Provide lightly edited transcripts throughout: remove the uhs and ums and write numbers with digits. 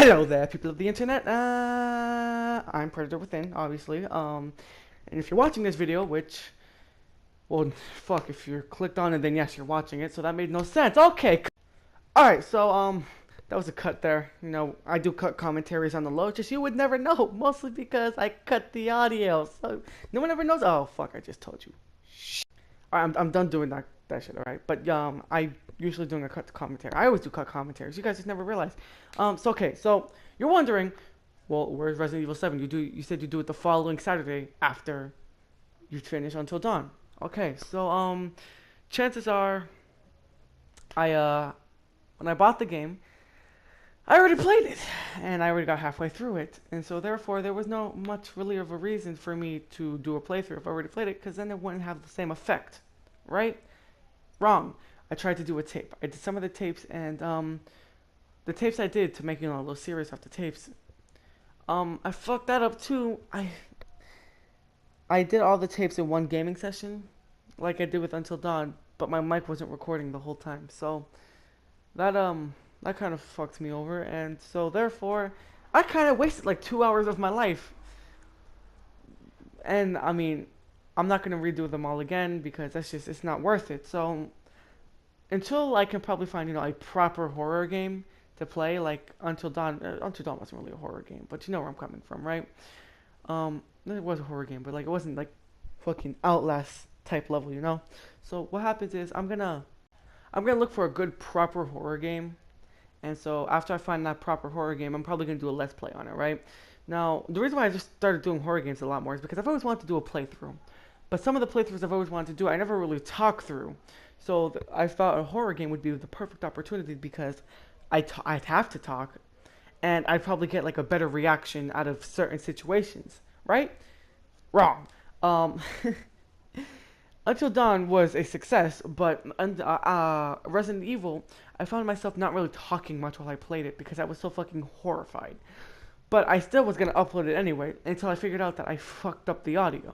Hello there, people of the internet. I'm Predator Within, obviously. And if you're watching this video, which, well, fuck, if you're clicked on it, then yes, you're watching it. So that made no sense. Okay. All right. So that was a cut there. You know, I do cut commentaries on the low. Just you would never know, mostly because I cut the audio. So no one ever knows. Oh fuck, I just told you. All right, I'm done doing that shit. All right. But I usually doing a cut commentary. I always do cut commentaries. You guys just never realize. So okay. So you're wondering. Well, where's Resident Evil 7? You said you do it the following Saturday after you finish Until Dawn. Okay, so chances are when I bought the game, I already played it and I already got halfway through it. And so therefore there was no much really of a reason for me to do a playthrough if I already played it, because then it wouldn't have the same effect. Right? Wrong. I tried to do a tape. I did some of the tapes, and the tapes I did to make, you know, a little series off the tapes, I fucked that up too. I did all the tapes in one gaming session, like I did with Until Dawn, but my mic wasn't recording the whole time. So that kind of fucked me over, and so therefore I kind of wasted like 2 hours of my life. And I mean, I'm not gonna redo them all again because it's not worth it. So until I can probably find, you know, a proper horror game to play, like Until Dawn. Until Dawn wasn't really a horror game, but you know where I'm coming from, right? It was a horror game, but like it wasn't like fucking Outlast type level, you know. So what happens is I'm gonna look for a good proper horror game, and so after I find that proper horror game, I'm probably gonna do a let's play on it, right? Now the reason why I just started doing horror games a lot more is because I've always wanted to do a playthrough, but some of the playthroughs I've always wanted to do, I never really talk through. So I thought a horror game would be the perfect opportunity because I'd have to talk, and I'd probably get like a better reaction out of certain situations, right? Wrong. Um, Until Dawn was a success, but Resident Evil, I found myself not really talking much while I played it because I was so fucking horrified. But I still was gonna upload it anyway until I figured out that I fucked up the audio.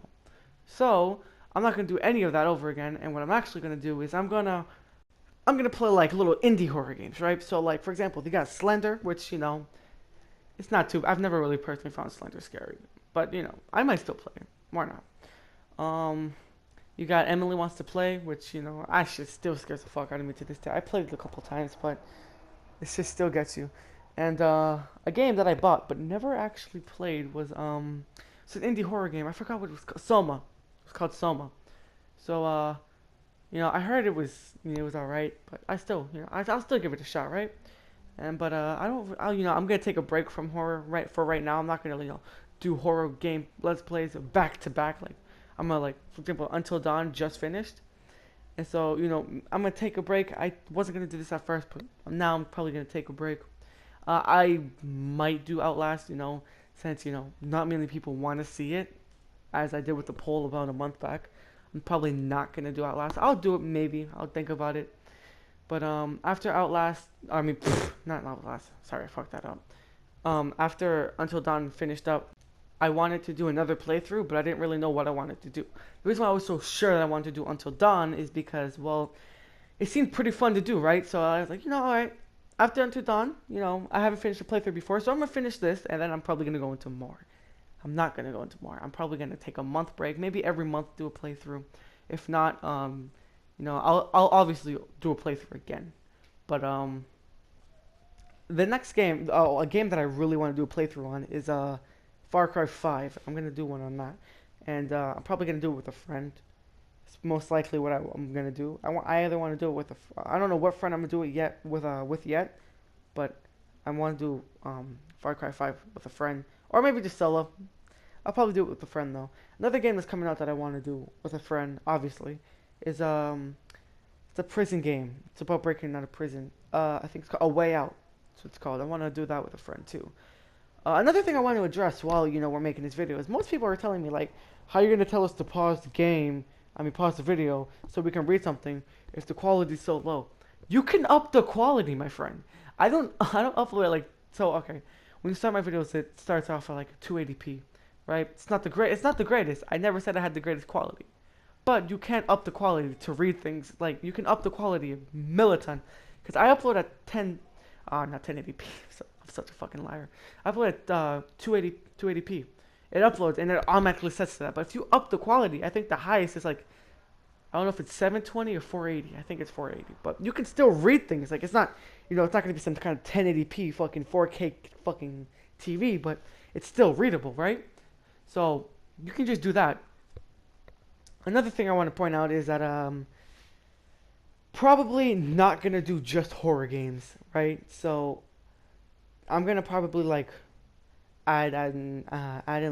So I'm not gonna do any of that over again. And what I'm actually gonna do is I'm gonna play like little indie horror games, right? So like for example, they got Slender, which you know it's not too. I've never really personally found Slender scary, but you know I might still play it. Why not? You got Emily Wants to Play, which you know I should still scares the fuck out of me to this day. I played it a couple times, but it just still gets you. And a game that I bought but never actually played was it's an indie horror game. I forgot what it was called. Soma. It was called Soma. So you know I heard it was, you know, it was alright, but I still, you know, I'll still give it a shot, right? And but you know, I'm gonna take a break from horror right now. I'm not gonna, you know, do horror game let's plays back to back. Like I'm gonna, like for example, Until Dawn just finished, and so you know I'm gonna take a break. I wasn't gonna do this at first, but now I'm probably gonna take a break. I might do Outlast, you know, since you know not many people want to see it, as I did with the poll about a month back. I'm probably not gonna do Outlast. I'll do it maybe. I'll think about it. But after Outlast, I mean, not Outlast. Sorry, I fucked that up. After Until Dawn finished up, I wanted to do another playthrough, but I didn't really know what I wanted to do. The reason why I was so sure that I wanted to do Until Dawn is because, well, it seemed pretty fun to do, right? So I was like, you know, all right. After Until Dawn, you know, I haven't finished a playthrough before, so I'm gonna finish this, and then I'm probably gonna go into more. I'm not gonna go into more. I'm probably gonna take a month break, maybe every month do a playthrough. If not, you know, I'll obviously do a playthrough again. But the next game, a game that I really want to do a playthrough on is Far Cry 5. I'm gonna do one on that, and I'm probably gonna do it with a friend. It's most likely what I'm gonna do. I either want to do it with I don't know what friend I'm gonna do it yet with yet, but I want to do Far Cry 5 with a friend, or maybe just solo. I'll probably do it with a friend though. Another game that's coming out that I want to do with a friend, obviously, is it's a prison game. It's about breaking out of prison. I think it's called A Way Out. That's what it's called. I want to do that with a friend too. Another thing I want to address while, you know, we're making this video is most people are telling me like, how are you gonna tell us to pause the game? I mean, pause the video so we can read something if the quality's so low. You can up the quality, my friend. I don't upload it like so. Okay, when you start my videos, it starts off at like 280p, right? It's not the great. It's not the greatest. I never said I had the greatest quality. But you can't up the quality to read things. Like, you can up the quality a milliton. Because I upload at 10, not 1080p. So, I'm such a fucking liar. I upload at 280p. It uploads and it automatically sets to that. But if you up the quality, I think the highest is like, I don't know if it's 720 or 480. I think it's 480. But you can still read things. Like, it's not, it's not going to be some kind of 1080p fucking 4K fucking TV, but it's still readable, right? So you can just do that. Another thing I want to point out is that probably not going to do just horror games, right? So I'm going to probably like add in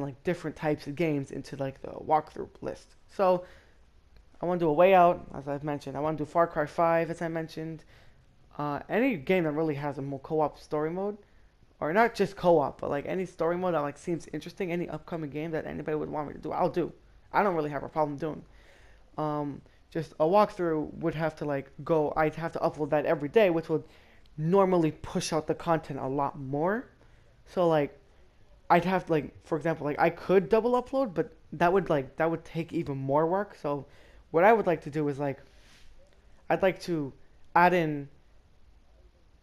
like different types of games into like the walkthrough list. So I want to do A Way Out, as I've mentioned. I want to do Far Cry 5, as I mentioned. Any game that really has a more co-op story mode, or not just co-op, but like any story mode that like seems interesting, any upcoming game that anybody would want me to do, I'll do. I don't really have a problem doing. Just a walkthrough would have to like go. I'd have to upload that every day, which would normally push out the content a lot more. So like I'd have like, for example, like I could double upload, but that would take even more work. So what I would like to do is like I'd like to add in,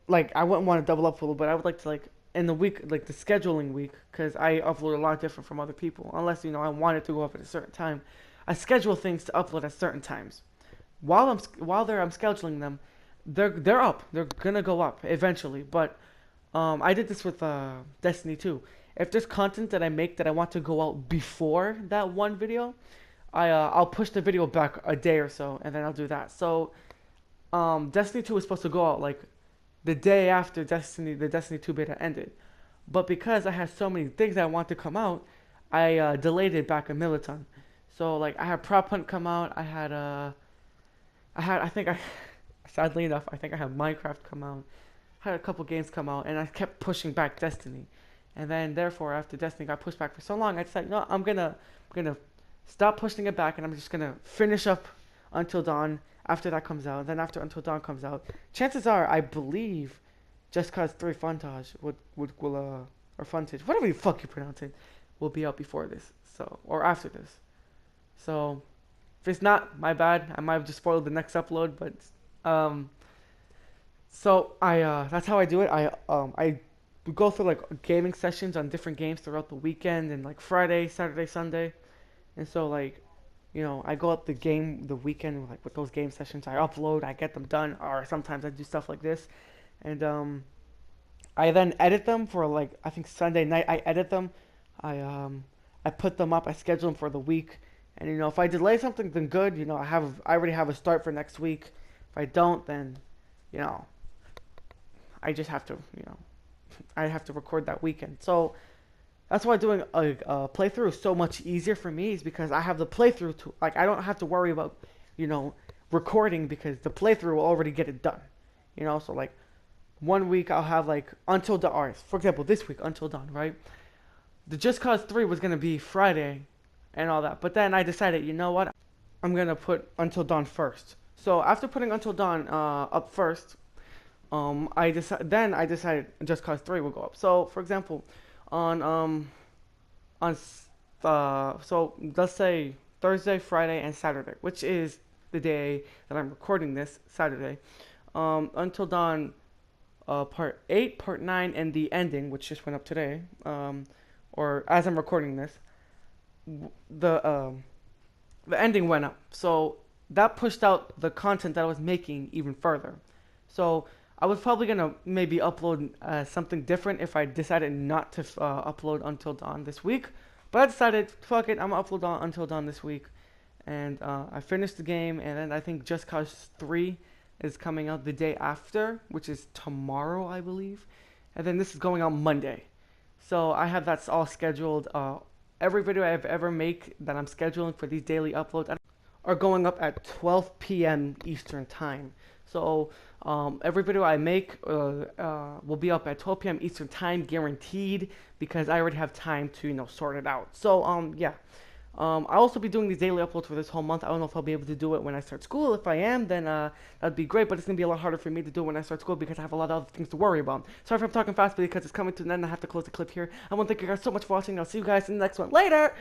like I wouldn't want to double upload, but I would like to like in the week, like the scheduling week, because I upload a lot different from other people. Unless I want it to go up at a certain time, I schedule things to upload at certain times. I'm scheduling them, they're up. They're gonna go up eventually. But I did this with Destiny 2. If there's content that I make that I want to go out before that one video, I'll push the video back a day or so, and then I'll do that. So Destiny 2 was supposed to go out like the day after the Destiny 2 beta ended. But because I had so many things that I want to come out, I delayed it back a milliton. So like I had Prop Hunt come out. I think I, sadly enough, I think I had Minecraft come out. I had a couple games come out, and I kept pushing back Destiny. And then therefore, after Destiny got pushed back for so long, I decided, no, I'm gonna stop pushing it back, and I'm just gonna finish up Until Dawn after that comes out. Then after Until Dawn comes out, chances are, I believe, Just Cause 3 Fontage will or Fontage, whatever the fuck you pronounce it, will be out before this, so, or after this. So if it's not, my bad. I might have just spoiled the next upload, but so that's how I do it. I go through like gaming sessions on different games throughout the weekend and like Friday, Saturday, Sunday. And so like, I go up the weekend like with those game sessions. I upload, I get them done, or sometimes I do stuff like this. And I then edit them for like, I think Sunday night I edit them. I put them up, I schedule them for the week. And if I delay something, then good. I already have a start for next week. If I don't, then I just have to, I have to record that weekend. So that's why doing a playthrough is so much easier for me, is because I have the playthrough to, like, I don't have to worry about, recording, because the playthrough will already get it done. So like one week I'll have like Until Dawn. For example, this week, Until Dawn, right? The Just Cause 3 was going to be Friday and all that. But then I decided, you know what? I'm going to put Until Dawn first. So after putting Until Dawn up first, I decided Just Cause 3 will go up. So for example, so let's say Thursday, Friday, and Saturday, which is the day that I'm recording this, Saturday. Until Dawn, part 8, part 9, and the ending, which just went up today, or as I'm recording this, the ending went up. So that pushed out the content that I was making even further. So I was probably gonna maybe upload something different if I decided not to upload Until Dawn this week. But I decided, fuck it, I'm gonna upload Until Dawn this week. And I finished the game, and then I think Just Cause 3 is coming out the day after, which is tomorrow, I believe. And then this is going out Monday. So I have that all scheduled. Every video I've ever make that I'm scheduling for these daily uploads are going up at 12 p.m. Eastern time. So every video I make will be up at 12 p.m. Eastern time, guaranteed, because I already have time to sort it out. So yeah. I'll also be doing these daily uploads for this whole month. I don't know if I'll be able to do it when I start school. If I am, then that'd be great, but it's going to be a lot harder for me to do it when I start school because I have a lot of other things to worry about. Sorry if I'm talking fast, but because it's coming to an end, I have to close the clip here. I want to thank you guys so much for watching. I'll see you guys in the next one. Later!